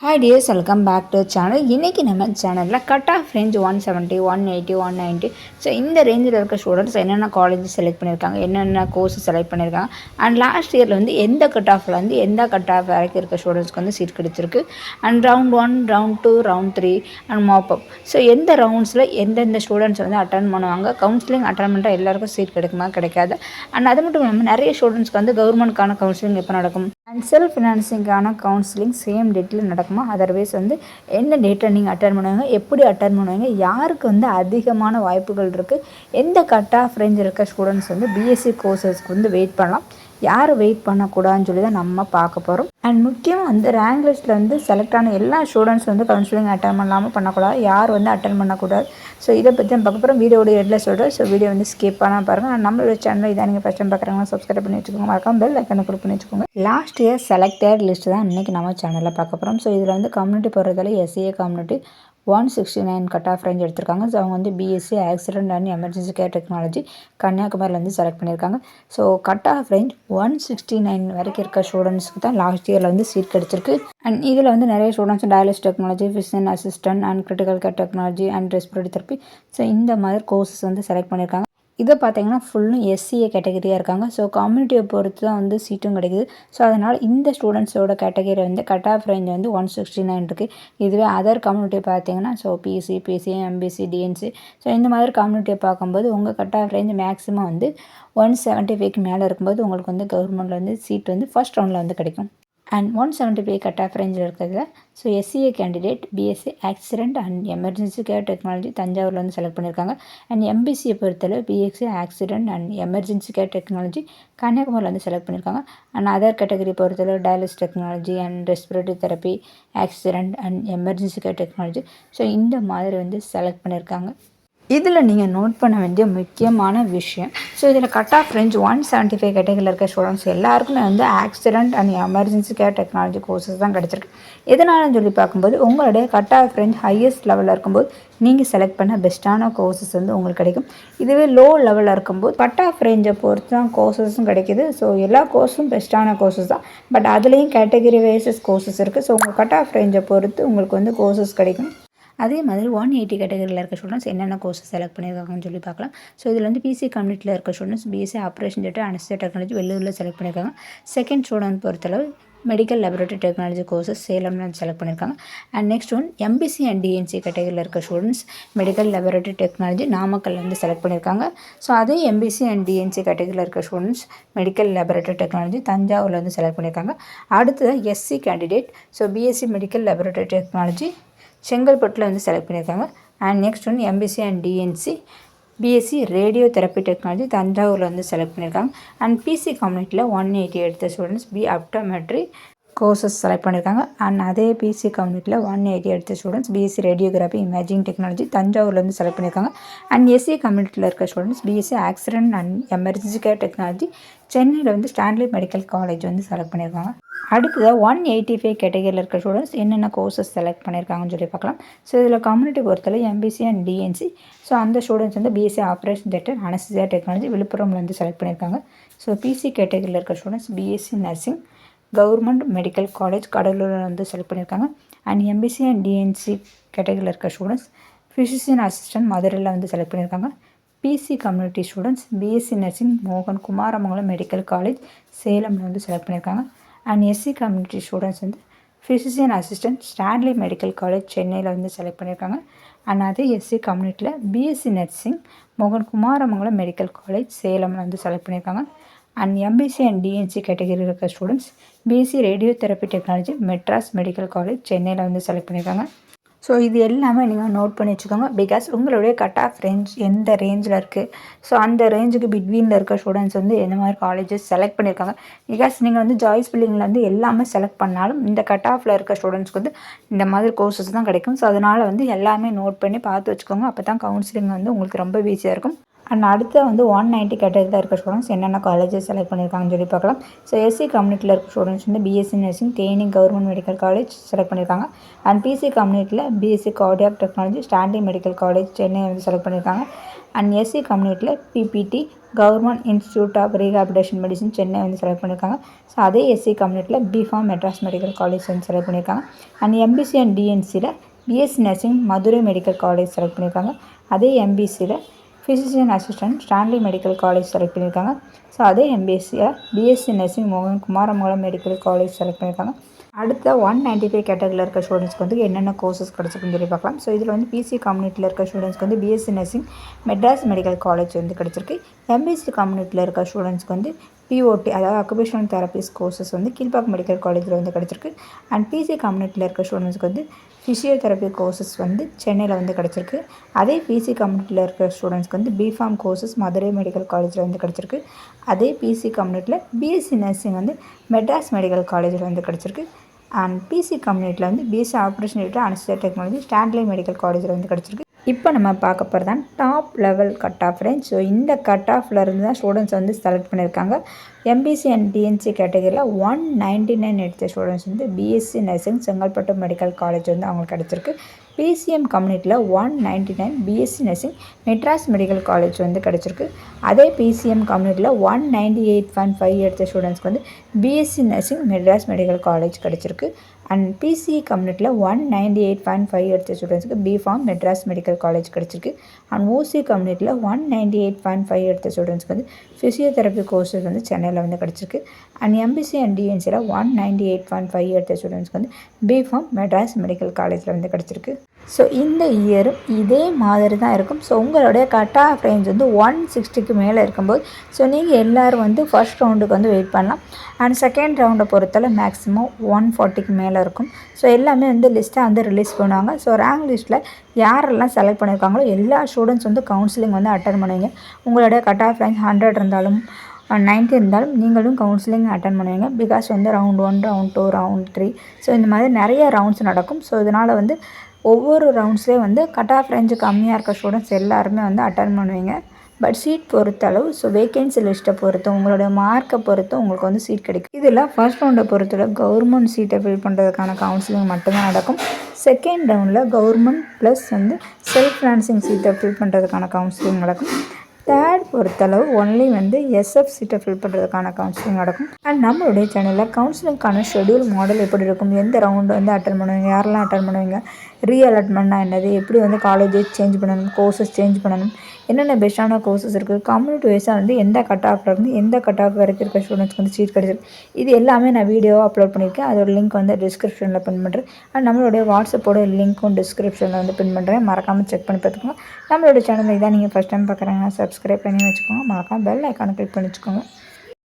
Hi dears, welcome back to channel. இன்றைக்கி நம்ம சேனலில் கட் ஆஃப் ரேஞ்ச் 170, 180, 190. ஸோ இந்த ரேஞ்சில் இருக்க ஸ்டூடெண்ட்ஸ் என்னென்ன காலேஜஸ் செலக்ட் பண்ணியிருக்காங்க, என்னென்ன கோர்ஸ் செலக்ட் பண்ணியிருக்காங்க, அண்ட் லாஸ்ட் இயரில் வந்து எந்த கட் ஆஃபில் வந்து எந்த கட் ஆஃப் வரைக்கும் இருக்க ஸ்டூடெண்ட்ஸ்க்கு வந்து சீட் கிடச்சிருக்கு, and round 1, round 2, round 3 and mop-up. So எந்த ரவுண்ட்ஸில் எந்தெந்த ஸ்டூடெண்ட்ஸ் வந்து அட்டன் பண்ணுவாங்க, கவுன்சிலிங் அட்டன் பண்ணுற எல்லாருக்கும் சீட் கிடைக்குமா கிடைக்காது, அண்ட் அது மட்டும் இல்லாமல் நிறைய ஸ்டூடெண்ட்ஸ்க்கு வந்து கவர்மெண்ட்கான கவுன்சிலிங் எப்போ நடக்கும், அண்ட் செல்ஃப் ஃபினான்சிங்கான கவுன்சிலிங் சேம் டேட்டில் நடக்குமா, அதர்வைஸ் வந்து என்ன டேட்டில் நீங்கள் அட்டன் பண்ணுவாங்க, எப்படி அட்டன் பண்ணுவாங்க, யாருக்கு வந்து அதிகமான வாய்ப்புகள் இருக்குது, எந்த கட் ஆஃப் ரேஞ்ச் இருக்க ஸ்டூடெண்ட்ஸ் வந்து பிஎஸ்சி கோர்சஸ்க்கு வந்து வெயிட் பண்ணலாம், யார் வெயிட் பண்ணக்கூடாதுன்னு சொல்லி தான் நம்ம பார்க்க போகிறோம். அண்ட் முக்கியமாக வந்து ரேங்க் லிஸ்ட்டில் வந்து செலக்ட் ஆன எல்லா ஸ்டூடெண்ட்ஸ் வந்து கவுன்சிலிங் அட்டன் பண்ணாமல் பண்ணக்கூடாது, யார் வந்து அட்டன் பண்ணக்கூடாது. ஸோ இதை பற்றி நம்ம பார்க்க போகிறோம். வீடியோட எடில் சொல்கிறேன். ஸோ வீடியோ வந்து ஸ்கிப் பண்ணால் பாருங்கள். நம்மளோட சேனல் இதை நீங்கள் ஃபஸ்ட் டைம் பார்க்குறாங்கன்னா சப்ஸ்கிரைப் பண்ணி வச்சுக்கோங்க, மறக்காம பெல் ஐக்கனை கிளிக் பண்ணி வச்சுக்கோங்க. லாஸ்ட் இயர் செலக்டட் லிஸ்ட் தான் இன்றைக்கி நம்ம சேனலில் பார்க்க போகிறோம். ஸோ இதில் வந்து கம்யூனிட்டி போகிறதால SCA community 169 cut off range எடுத்திருக்காங்க. ஸோ அவங்க வந்து BSc accident and emergency care technology கன்னியாகுமரியில் வந்து செலக்ட் பண்ணியிருக்காங்க. ஸோ கட் ஆஃப் ரேஞ்ச் 169 வரைக்கும் இருக்க ஸ்டூடெண்ட்ஸ்க்கு தான் லாஸ்ட் இயரில் வந்து சீட் கிடச்சிருக்கு. அண்ட் இதில் வந்து நிறைய students dialysis technology, physician assistant and critical care technology and respiratory therapy, so இந்த மாதிரி கோர்சஸ் வந்து செலக்ட் பண்ணியிருக்காங்க. இதை பார்த்தீங்கன்னா ஃபுல்லும் எஸ்சிஏ கேட்டகரியாக இருக்காங்க. ஸோ கம்யூனிட்டியை பொறுத்து தான் வந்து சீட்டும் கிடைக்குது. ஸோ அதனால் இந்த ஸ்டூடெண்ட்ஸோட கேட்டகரி வந்து கட் ஆஃப் ரேஞ்ச் வந்து 169 இருக்குது. இதுவே அதர் கம்யூனிட்டி பார்த்தீங்கன்னா so BC, BC, MBC, DNC, so இந்த மாதிரி கம்யூனிட்டியை பார்க்கும்போது உங்கள் கட் ஆஃப் ரேஞ்ச் மேக்ஸிமம் வந்து 175க்கு மேலே இருக்கும்போது உங்களுக்கு வந்து கவர்மெண்ட்டில் வந்து சீட் வந்து ஃபர்ஸ்ட் ரவுண்டில் வந்து கிடைக்கும். அண்ட் 175 கட் ஆஃப் ரேஞ்சில் இருக்கிறதுல so SCA candidate BSc accident and emergency care technology தஞ்சாவூரில் வந்து செலக்ட் பண்ணியிருக்காங்க. அண்ட் எம்பிசியை பொறுத்தளவு BSc accident and emergency care technology கன்னியாகுமரியில் வந்து செலக்ட் பண்ணியிருக்காங்க. அண்ட் அதர் கேட்டகரி பொறுத்தளவு dialysis technology and respiratory therapy, accident and emergency care technology, so இந்த மாதிரி வந்து செலக்ட் பண்ணியிருக்காங்க. இதில் நீங்கள் நோட் பண்ண வேண்டிய முக்கியமான விஷயம், ஸோ இதில் கட் ஆஃப் ரேஞ்ச் 175 கேட்டகரியில் இருக்க ஸ்டூடெண்ட்ஸ் எல்லாருக்குமே வந்து accident and emergency care technology courses தான் கிடச்சிருக்கு. எதனாலன்னு சொல்லி பார்க்கும்போது உங்களுடைய கட் ஆஃப் ரேஞ்ச் ஹையஸ்ட் லெவலில் இருக்கும்போது நீங்கள் செலக்ட் பண்ண பெஸ்ட்டான கோர்சஸ் வந்து உங்களுக்கு கிடைக்கும். இதுவே லோ லெவலில் இருக்கும்போது கட் ஆஃப் ரேஞ்சை பொறுத்து தான் கோர்சஸும் கிடைக்கிது. ஸோ எல்லா கோர்ஸும் பெஸ்ட்டான கோர்சஸ் தான், பட் அதுலேயும் கேட்டகரி வைஸஸ் கோர்சஸ் இருக்குது. ஸோ உங்கள் கட் ஆஃப் ரேஞ்சை பொறுத்து உங்களுக்கு வந்து கோர்சஸ் கிடைக்கும். அதே மாதிரி 180 கேட்டகரியில் இருக்க ஸ்டூடெண்ட்ஸ் என்னென்ன கோர்ஸஸ் செலக்ட் பண்ணியிருக்காங்கன்னு சொல்லி பார்க்கலாம். ஸோ இதில் வந்து பிசி கம்யூனிட்டியில் இருக்க students BSc operation theatre anaesthesia technology வெள்ளூரில் செலக்ட் பண்ணியிருக்காங்க. செகண்ட் ஸ்டூடெண்ட் பொறுத்தளவு மெடிக்கல் லேபரேட்டரி டெக்னாலஜி கோர்சஸ் சேலம்ல செலக்ட் பண்ணியிருக்காங்க. And next one MBC and DNC கேட்டகரியில் இருக்க students medical laboratory technology Namakkal வந்து செலக்ட் பண்ணியிருக்காங்க. ஸோ அதே எம்பிசி அண்ட் டிஎன்சி கேட்டகரியில் இருக்க ஸ்டூடெண்ட்ஸ் மெடிக்கல் லேபரேட்டரி டெக்னாலஜி தஞ்சாவூரில் வந்து செலக்ட் பண்ணியிருக்காங்க. அடுத்தது SC candidate so BSc medical laboratory technology செங்கல்பட்டில் வந்து செலக்ட் பண்ணியிருக்காங்க. அண்ட் நெக்ஸ்ட் வந்து MBC and DNC BSc radio therapy technology தஞ்சாவூரில் வந்து செலக்ட் பண்ணியிருக்காங்க. அண்ட் பிசி கம்யூனிட்டியில் 180 எடுத்த students B optometry courses select பண்ணியிருக்காங்க. அண்ட் அதே பிசி கம்யூனிட்டியில் 180 எடுத்த students BSc radiography imaging technology தஞ்சாவூரில் வந்து செலக்ட் பண்ணியிருக்காங்க. அண்ட் எஸ்சி கம்யூனிட்டியில் இருக்க students BSc accident and emergency care technology சென்னையில் வந்து ஸ்டான்லி மெடிக்கல் காலேஜ் வந்து செலக்ட் பண்ணியிருக்காங்க. அடுத்ததாக 185 கேட்டகரியில் இருக்க ஸ்டூடெண்ட்ஸ் என்னென்ன கோர்சஸ் செலக்ட் பண்ணியிருக்காங்கன்னு சொல்லி பார்க்கலாம். ஸோ இதில் கம்யூனிட்டி பொறுத்தவரை எம்பிசி அண்ட் டிஎன்சி, ஸோ அந்த ஸ்டூடெண்ட்ஸ் வந்து BSc operation theatre anaesthesia technology விழுப்புரம்ல வந்து செலக்ட் பண்ணியிருக்காங்க. ஸோ பிசி கேட்டகரியில் இருக்க students BSc nursing government medical college கடலூரில் வந்து செலக்ட் பண்ணியிருக்காங்க. அண்ட் எம்பிசி அண்ட் டிஎன்சி கேட்டகரியில் இருக்க ஸ்டூடெண்ட்ஸ் ஃபிசிஷியன் அசிஸ்டன்ட் மதுரையில் வந்து செலக்ட் பண்ணியிருக்காங்க. PC community students BSc nursing மோகன் குமாரமங்கலம் மெடிக்கல் காலேஜ் சேலமில் வந்து செலக்ட் பண்ணியிருக்காங்க. அண்ட் எஸ்சி கம்யூனிட்டி ஸ்டூடெண்ட்ஸ் வந்து physician assistant Stanley medical college சென்னையில் வந்து செலக்ட் பண்ணியிருக்காங்க. அண்ட் அதே எஸ்சி கம்யூனிட்டியில் பிஎஸ்சி நர்சிங் மோகன் குமாரமங்கலம் மெடிக்கல் காலேஜ் சேலமில் வந்து செலக்ட் பண்ணியிருக்காங்க. அண்ட் எம்பிசி அண்ட் டிஎன்சி கேட்டகரியில் இருக்க students BSc radio therapy technology Madras medical college சென்னையில் வந்து செலக்ட் பண்ணியிருக்காங்க. ஸோ இது எல்லாமே நீங்கள் நோட் பண்ணி வச்சுக்கோங்க. பிகாஸ் உங்களுடைய கட் ஆஃப் ரேஞ்ச் எந்த ரேஞ்சில் இருக்குது, ஸோ அந்த ரேஞ்சுக்கு பிட்வீனில் இருக்க ஸ்டூடெண்ட்ஸ் வந்து எந்த மாதிரி காலேஜஸ் செலக்ட் பண்ணியிருக்காங்க. பிகாஸ் நீங்கள் வந்து சாய்ஸ் ஃபில்லிங்கில் வந்து எல்லாமே செலக்ட் பண்ணாலும் இந்த கட் ஆஃபில் இருக்க ஸ்டூடெண்ட்ஸ்க்கு வந்து இந்த மாதிரி கோர்சஸ் தான் கிடைக்கும். ஸோ அதனால் வந்து எல்லாமே நோட் பண்ணி பார்த்து வச்சுக்கோங்க. அப்போ தான் கவுன்சிலிங் வந்து உங்களுக்கு ரொம்ப ஈஸியாக இருக்கும். அண்ட் அடுத்து வந்து 190 கேட்டகரியில் இருக்க ஸ்டூடெண்ட்ஸ் என்னென்ன காலேஜஸ் செலக்ட் பண்ணியிருக்காங்கன்னு சொல்லி பார்க்கலாம். ஸோ எஸ்சி கம்யூனிட்டியில் இருக்க ஸ்டூடெண்ட்ஸ் வந்து BSc nursing Theni government medical college select பண்ணியிருக்காங்க. அண்ட் பிசி கம்யூனிட்டியில் BSc cardiac technology Stanley medical college Chennai வந்து செலக்ட் பண்ணியிருக்காங்க. அண்ட் எஸ்சி கம்யூனிட்டியில் BPT government institute of rehabilitation medicine Chennai வந்து செலக்ட் பண்ணியிருக்காங்க. ஸோ அதே எஸ்சி கம்யூனிட்டியில் பிஃபார்ம் மெட்ராஸ் மெடிக்கல் காலேஜ் வந்து செலக்ட் பண்ணியிருக்காங்க. அண்ட் எம்பிசி அண்ட் டிஎன்சியில் BSc nursing Madurai medical college select பண்ணியிருக்காங்க. அதே எம்பிசியில் physician assistant Stanley medical college select பண்ணியிருக்காங்க. ஸோ அதே எம்பிசியில் BSc nursing Kumaramangalam medical college select பண்ணியிருக்காங்க. அடுத்த 195 கேட்டகரியில் இருக்க ஸ்டூடெண்ட்ஸ்க்கு வந்து என்னென்ன கோர்சஸ் கிடச்சிருக்குன்னு சொல்லி பார்க்கலாம். ஸோ இதில் வந்து பிசி கம்யூனிட்டியில் இருக்க ஸ்டூடெண்ட்ஸ்க்கு வந்து BSc nursing Madras medical college வந்து கிடச்சிருக்கு. எம்பிசி கம்யூனிட்டியில் இருக்க ஸ்டூடெண்ட்ஸ்க்கு வந்து பிஓடி அதாவது அக்குபேஷனல் தெரபிஸ்ட் கோர்சஸ் வந்து கீழ்பாக்கம் மெடிக்கல் காலேஜில் வந்து கிடச்சிருக்கு. அண்ட் பிசி கம்யூனிட்டியில் இருக்க ஸ்டூடெண்ட்ஸ்க்கு வந்து ஃபிசியோதெரப்பி கோர்சஸ் வந்து சென்னையில் வந்து கிடச்சிருக்கு. அதே பிசி கம்யூனிட்டியில் இருக்கிற ஸ்டூடெண்ட்ஸ்க்கு வந்து பிஃபார்ம் கோர்சஸ் மதுரை மெடிக்கல் காலேஜில் வந்து கிடச்சிருக்கு. அதே பிசி கம்யூனிட்டியில் பிஎஸ்சி நர்சிங் வந்து மெட்ராஸ் மெடிக்கல் காலேஜில் வந்து கிடச்சிருக்கு. அண்ட் பிசி கம்யூனிட்டியில் வந்து BSc operation anaesthesia technology Stanley medical காலேஜில் வந்து கிடச்சிருக்கு. இப்போ நம்ம பார்க்க போகிறது தான் top level cut off range. So இந்த கட் ஆஃபில் இருந்து தான் ஸ்டூடெண்ட்ஸ் வந்து செலக்ட் பண்ணியிருக்காங்க. எம்பிசி அண்ட் டிஎன்சி கேட்டகரியில் 199 எடுத்த ஸ்டூடெண்ட்ஸ் வந்து BSc nursing Chengalpattu medical college வந்து அவங்களுக்கு கிடச்சிருக்கு. பிசிஎம் கம்யூனிட்டியில் 199 BSc nursing Madras medical college வந்து கிடச்சிருக்கு. அதே பிசிஎம் கம்யூனிட்டியில் 198.5 எடுத்த ஸ்டூடெண்ட்ஸ்க்கு வந்து BSc nursing Madras medical college கிடச்சிருக்கு. அண்ட் பிசி கம்யூனிட்டியில் 198.5 எடுத்த ஸ்டூடெண்ட்ஸ்க்கு பிஃபார்ம் மெட்ராஸ் மெடிக்கல் காலேஜ் கிடச்சிருக்கு. அண்ட் ஓசி கம்யூனிட்டியில் 198.5 எடுத்த ஸ்டூடெண்ட்ஸ்க்கு வந்து ஃபிசியோதெரப்பி கோர்சஸ் வந்து சென்னையில் வந்து கிடச்சிருக்கு. அண்ட் எம்பிசி அண்ட் டிஎன்சியில் 198.5 எடுத்த ஸ்டூடெண்ட்ஸ்க்கு வந்து பிஃபார்ம் மெட்ராஸ் மெடிக்கல் காலேஜில் வந்து கிடச்சிருக்கு. ஸோ இந்த இயரும் இதே மாதிரி தான் இருக்கும். ஸோ உங்களுடைய கட் ஆஃப் ரேஞ்ச் வந்து 160க்கு மேலே இருக்கும்போது ஸோ நீங்கள் எல்லோரும் வந்து ஃபர்ஸ்ட் ரவுண்டுக்கு வந்து வெயிட் பண்ணலாம். அண்ட் செகண்ட் ரவுண்டை பொறுத்தவரை மேக்ஸிமம் 140க்கு மேலே இருக்கும். ஸோ எல்லாமே வந்து லிஸ்ட்டாக வந்து ரிலீஸ் பண்ணுவாங்க. ஸோ ரேங்க் லிஸ்ட்டில் யாரெல்லாம் செலக்ட் பண்ணியிருக்காங்களோ எல்லா ஸ்டூடெண்ட்ஸ் வந்து கவுன்சிலிங் வந்து அட்டன் பண்ணுவீங்க. உங்களுடைய கட் ஆஃப் ரேஞ்ச் 100 இருந்தாலும் 90 இருந்தாலும் நீங்களும் கவுன்சிலிங் அட்டன் பண்ணுவீங்க. பிகாஸ் வந்து ரவுண்ட் 1 ரவுண்ட் 2 ரவுண்ட் 3 ஸோ இந்த மாதிரி நிறைய ரவுண்ட்ஸ் நடக்கும். ஸோ இதனால் வந்து ஒவ்வொரு ரவுண்ட்ஸ்லேயும் வந்து கட் ஆஃப் ரேஞ்சு கம்மியாக இருக்க ஸ்டூடெண்ட்ஸ் எல்லாருமே வந்து அட்டன் பண்ணுவீங்க. பட் சீட் பொறுத்தளவு ஸோ வேகன்சி லிஸ்ட்டை பொறுத்து உங்களோட மார்க்கை பொறுத்து உங்களுக்கு வந்து சீட் கிடைக்கும். இதில் ஃபர்ஸ்ட் ரவுண்டை பொறுத்தளவு கவர்மெண்ட் சீட்டை ஃபில் பண்ணுறதுக்கான கவுன்சிலிங் மட்டும்தான் நடக்கும். செகண்ட் ரவுண்டில் கவர்மெண்ட் ப்ளஸ் வந்து செல்ஃப் ஃபினான்சிங் சீட்டை ஃபில் பண்ணுறதுக்கான கவுன்சிலிங் நடக்கும். தேர்ட் பொறுத்தளவு ஒன்லி வந்து எஸ்எஃப் சீட்டை ஃபில் பண்ணுறதுக்கான கவுன்சிலிங் நடக்கும். அண்ட் நம்மளுடைய சேனலில் கவுன்சிலிங்கான ஷெடியூல் மாடல் எப்படி இருக்கும், எந்த ரவுண்டு வந்து அட்டன் பண்ணுவீங்க, யாரெல்லாம் அட்டன் பண்ணுவீங்க, ரீஅலாட்மெண்ட்னா என்னது, எப்படி வந்து காலேஜஸ் சேஞ்ச் பண்ணணும், கோர்சஸ் சேஞ்ச் பண்ணணும், என்னென்ன பெஸ்ட்டான கோர்சஸ் இருக்குது, கம்யூனிட்டி வைஸாக வந்து எந்த கட் ஆஃபில் இருந்து எந்த கட் ஆஃப் வரைக்கும் இருக்க ஸ்டூடெண்ட்ஸ்க்கு வந்து சீட் கிடச்சிருக்கு, இது எல்லாமே நான் வீடியோவாக அப்லோட் பண்ணியிருக்கேன். அதோட லிங்க் வந்து டிஸ்கிரிப்ஷனில் பின் பண்ணுறேன். அண்ட் நம்மளுடைய வாட்ஸ்அப்போட லிங்க்கும் டிஸ்கிரிப்ஷனில் வந்து பின் பண்ணுறேன். மறக்காமல் செக் பண்ணி பார்த்துக்கோங்க. நம்மளோட சேனலில் இதான் நீங்கள் ஃபஸ்ட் டைம் பார்க்குறாங்கன்னா சப்ஸ்கிரைப் பண்ணி வச்சுக்கோங்க. மறக்காமல் பெல் ஐக்கானை கிளிக் பண்ணி வச்சுக்கோங்க.